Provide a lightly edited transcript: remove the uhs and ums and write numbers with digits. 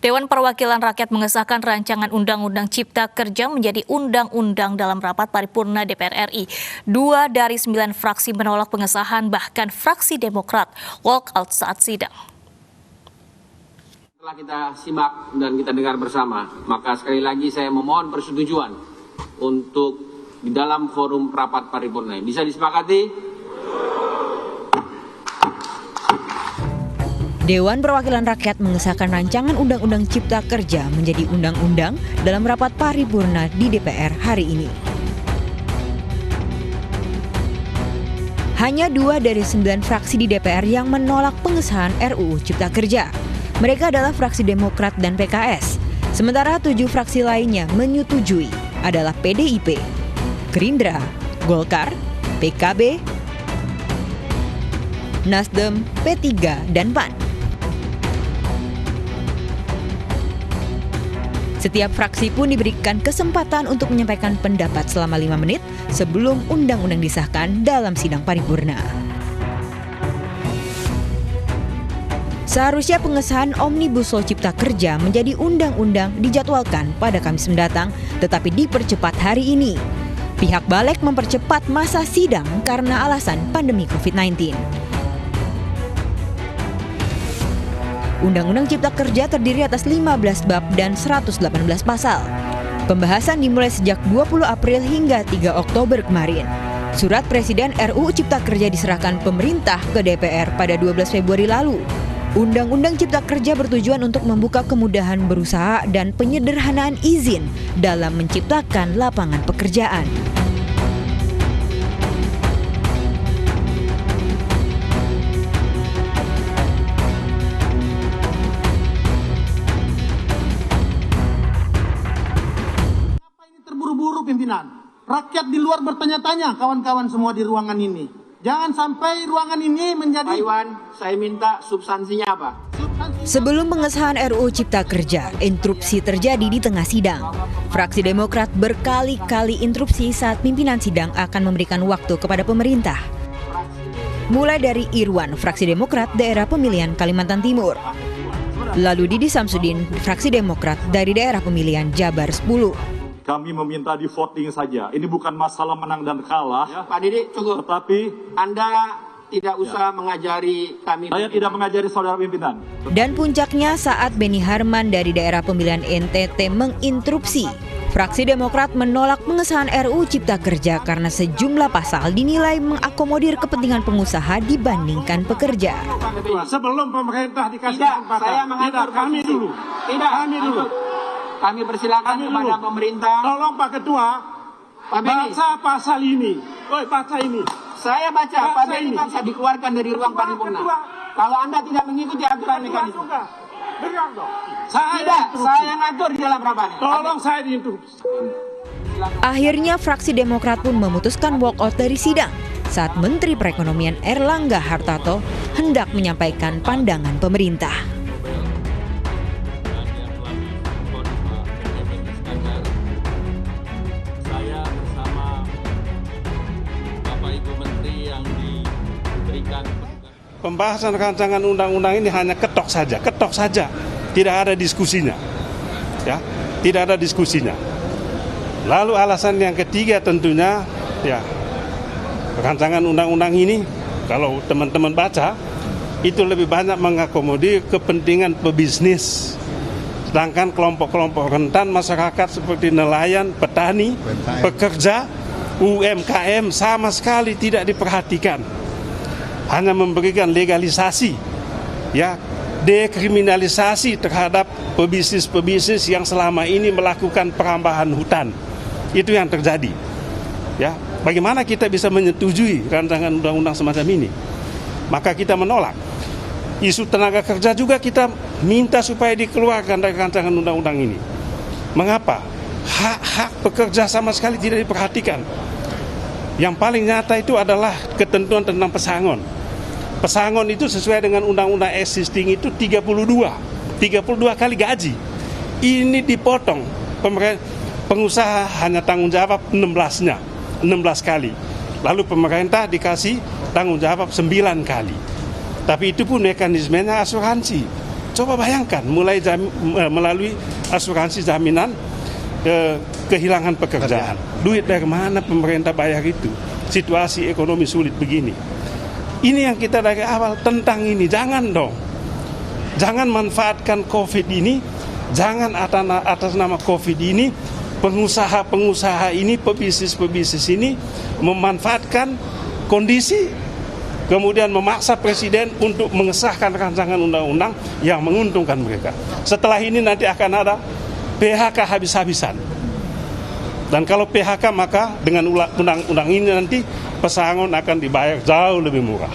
Dewan Perwakilan Rakyat mengesahkan rancangan Undang-Undang Cipta Kerja menjadi undang-undang dalam rapat paripurna DPR RI. 2 dari 9 fraksi menolak pengesahan, bahkan fraksi Demokrat walk out saat sidang. Setelah kita simak dan kita dengar bersama, maka sekali lagi saya memohon persetujuan untuk di dalam forum rapat paripurna. Bisa disepakati? Dewan Perwakilan Rakyat mengesahkan rancangan Undang-Undang Cipta Kerja menjadi undang-undang dalam rapat paripurna di DPR hari ini. Hanya 2 dari 9 fraksi di DPR yang menolak pengesahan RUU Cipta Kerja. Mereka adalah fraksi Demokrat dan PKS. Sementara 7 fraksi lainnya menyetujui adalah PDIP, Gerindra, Golkar, PKB, Nasdem, P3, dan PAN. Setiap fraksi pun diberikan kesempatan untuk menyampaikan pendapat selama 5 menit sebelum undang-undang disahkan dalam sidang paripurna. Seharusnya pengesahan Omnibus Law Cipta Kerja menjadi undang-undang dijadwalkan pada Kamis mendatang, tetapi dipercepat hari ini. Pihak Balek mempercepat masa sidang karena alasan pandemi COVID-19. Undang-Undang Cipta Kerja terdiri atas 15 bab dan 118 pasal. Pembahasan dimulai sejak 20 April hingga 3 Oktober kemarin. Surat Presiden RUU Cipta Kerja diserahkan pemerintah ke DPR pada 12 Februari lalu. Undang-Undang Cipta Kerja bertujuan untuk membuka kemudahan berusaha dan penyederhanaan izin dalam menciptakan lapangan pekerjaan. Buru-buru pimpinan. Rakyat di luar bertanya-tanya, kawan-kawan semua di ruangan ini. Jangan sampai ruangan ini menjadi... Pak Iwan, saya minta substansinya apa? Sebelum pengesahan RUU Cipta Kerja, interupsi terjadi di tengah sidang. Fraksi Demokrat berkali-kali interupsi saat pimpinan sidang akan memberikan waktu kepada pemerintah. Mulai dari Irwan, fraksi Demokrat daerah pemilihan Kalimantan Timur. Lalu Didi Samsudin, fraksi Demokrat dari daerah pemilihan Jabar 10. Kami meminta di voting saja. Ini bukan masalah menang dan kalah. Ya, Pak Didi, cukup. Tetapi Anda tidak usah mengajari kami. Saya tidak mengajari saudara pimpinan. Dan puncaknya saat Beni Harman dari daerah pemilihan NTT menginterupsi. Fraksi Demokrat menolak pengesahan RUU Cipta Kerja karena sejumlah pasal dinilai mengakomodir kepentingan pengusaha dibandingkan pekerja. Sebelum pemerintah dikasih Tidak, saya mengatur kami dulu. Tidak, Kami dulu. Kami persilakan kepada pemerintah. Tolong Pak Ketua, baca pasal ini. Baca ini. Saya baca, Pak Beni bisa dikeluarkan dari ruang paripurna. Kalau Anda tidak mengikuti aturan mekanisme. Tidak, saya ngatur di dalam rapat. Tolong saya diinterupsi. Akhirnya fraksi Demokrat pun memutuskan walkout dari sidang saat Menteri Perekonomian Erlangga Hartarto hendak menyampaikan pandangan pemerintah. Saya bersama Bapak Ibu Menteri yang diberikan pembahasan rancangan undang-undang ini hanya ketok saja, tidak ada diskusinya, ya, tidak ada diskusinya. Lalu alasan yang ketiga tentunya, ya, rancangan undang-undang ini kalau teman-teman baca itu lebih banyak mengakomodir kepentingan pebisnis. Sedangkan kelompok-kelompok rentan masyarakat seperti nelayan, petani, pekerja, UMKM sama sekali tidak diperhatikan. Hanya memberikan legalisasi, ya, dekriminalisasi terhadap pebisnis-pebisnis yang selama ini melakukan perambahan hutan. Itu yang terjadi. Ya, bagaimana kita bisa menyetujui rancangan undang-undang semacam ini? Maka kita menolak. Isu tenaga kerja juga kita minta supaya dikeluarkan dari rancangan undang-undang ini. Mengapa? Hak-hak pekerja sama sekali tidak diperhatikan. Yang paling nyata itu adalah ketentuan tentang pesangon. Pesangon itu sesuai dengan undang-undang existing itu 32 kali gaji. Ini dipotong. Pengusaha hanya tanggung jawab 16 kali. Lalu pemerintah dikasih tanggung jawab 9 kali. Tapi itu pun mekanismenya asuransi. Coba bayangkan, melalui asuransi jaminan kehilangan pekerjaan. Duit dari mana pemerintah bayar itu? Situasi ekonomi sulit begini. Ini yang kita dari awal tentang ini. Jangan dong. Jangan manfaatkan COVID ini. Jangan atas nama COVID ini, pengusaha-pengusaha ini, pebisnis-pebisnis ini memanfaatkan kondisi, kemudian memaksa presiden untuk mengesahkan rancangan undang-undang yang menguntungkan mereka. Setelah ini nanti akan ada PHK habis-habisan. Dan kalau PHK maka dengan undang-undang ini nanti pesangon akan dibayar jauh lebih murah.